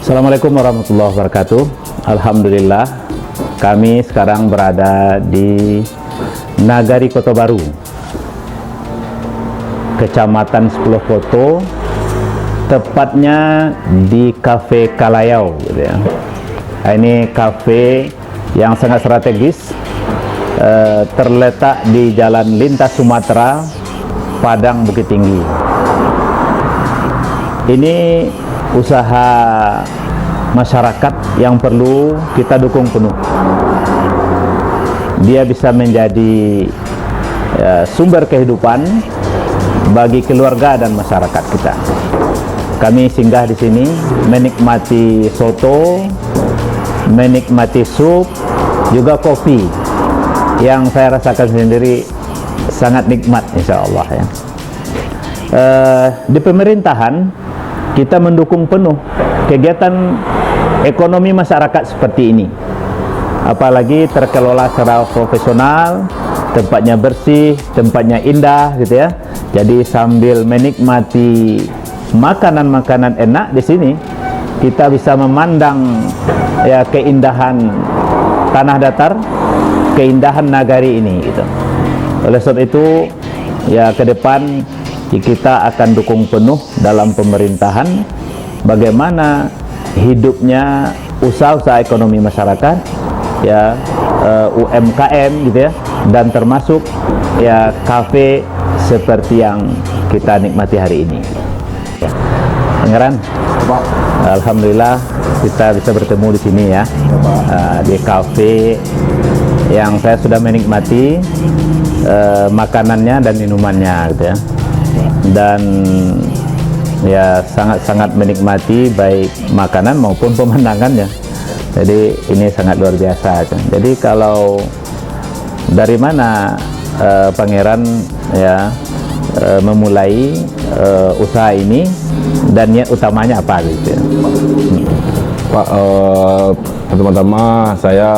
Assalamualaikum warahmatullahi wabarakatuh. Alhamdulillah, kami sekarang berada di Nagari Kota Baru, Kecamatan 10 Koto, tepatnya di Cafe Kalayau gitu ya. Ini kafe yang sangat strategis, terletak di Jalan Lintas Sumatera, Padang Bukit Tinggi. Ini usaha masyarakat yang perlu kita dukung penuh. Dia bisa menjadi sumber kehidupan bagi keluarga dan masyarakat kita. Kami singgah di sini menikmati soto, menikmati sup, juga kopi yang saya rasakan sendiri sangat nikmat, insya Allah ya. Di pemerintahan kita mendukung penuh kegiatan ekonomi masyarakat seperti ini, apalagi terkelola secara profesional, tempatnya bersih, tempatnya indah gitu ya. Jadi sambil menikmati makanan-makanan enak di sini, kita bisa memandang ya keindahan tanah datar, keindahan nagari ini gitu. Oleh sebab itu ya, ke depan kita akan dukung penuh dalam pemerintahan bagaimana hidupnya usaha-usaha ekonomi masyarakat ya, UMKM gitu ya, dan termasuk ya kafe seperti yang kita nikmati hari ini. Pangeran, alhamdulillah kita bisa bertemu di sini ya, di kafe yang saya sudah menikmati makanannya dan minumannya gitu ya. Dan ya sangat-sangat menikmati baik makanan maupun pemandangannya. Jadi ini sangat luar biasa. Jadi kalau dari mana Pangeran ya memulai usaha ini dan niat utamanya apa gitu ya? Pak, pertama-tama saya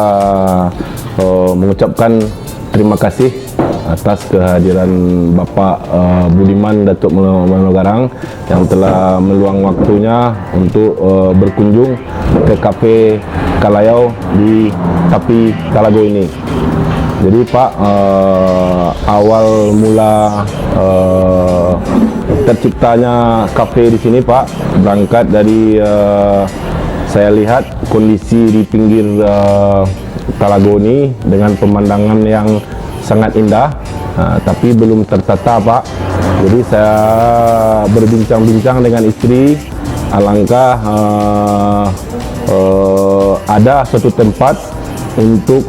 mengucapkan terima kasih atas kehadiran Bapak Budiman Datuk Manogarang yang telah meluang waktunya untuk berkunjung ke Cafe Kalayau di Tapi Talago ini. Jadi Pak, awal mula terciptanya kafe di sini Pak, berangkat dari saya lihat kondisi di pinggir Talago ini dengan pemandangan yang sangat indah, tapi belum tertata Pak. Jadi saya berbincang-bincang dengan istri, alangkah ada suatu tempat untuk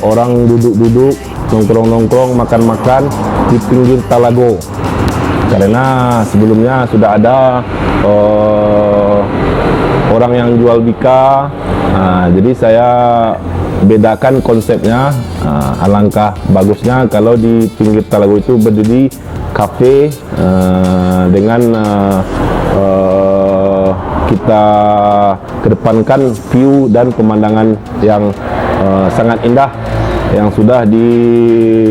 orang duduk-duduk, nongkrong-nongkrong, makan-makan di pinggir Talago. Karena sebelumnya sudah ada orang yang jual bika, jadi saya bedakan konsepnya. Alangkah bagusnya kalau di pinggir Talago itu berdiri kafe dengan kita kedepankan view dan pemandangan yang sangat indah yang sudah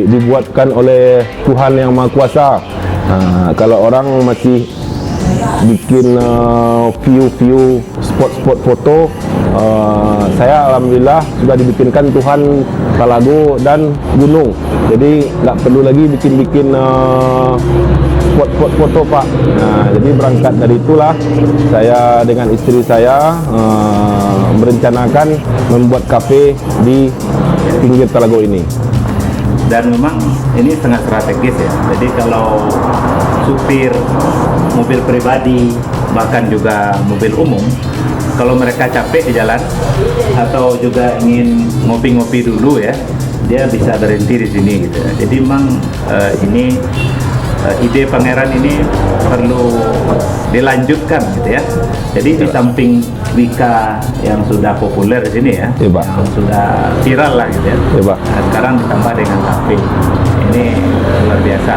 dibuatkan oleh Tuhan Yang Maha Kuasa. Kalau orang masih bikin view spot-spot foto, saya alhamdulillah sudah dibikinkan Tuhan Talago dan gunung. Jadi nggak perlu lagi bikin spot-spot foto Pak. Jadi berangkat dari itulah saya dengan istri saya merencanakan membuat kafe di pinggir Talago ini. Dan memang ini sangat strategis ya. Jadi kalau supir mobil pribadi, bahkan juga mobil umum, kalau mereka capek di jalan atau juga ingin ngopi-ngopi dulu ya, dia bisa berhenti di sini gitu ya. Jadi memang ini ide Pangeran ini perlu dilanjutkan gitu ya. Jadi di samping wika yang sudah populer di sini ya, yang sudah viral lah gitu ya, sekarang ditambah dengan kafe, ini luar biasa.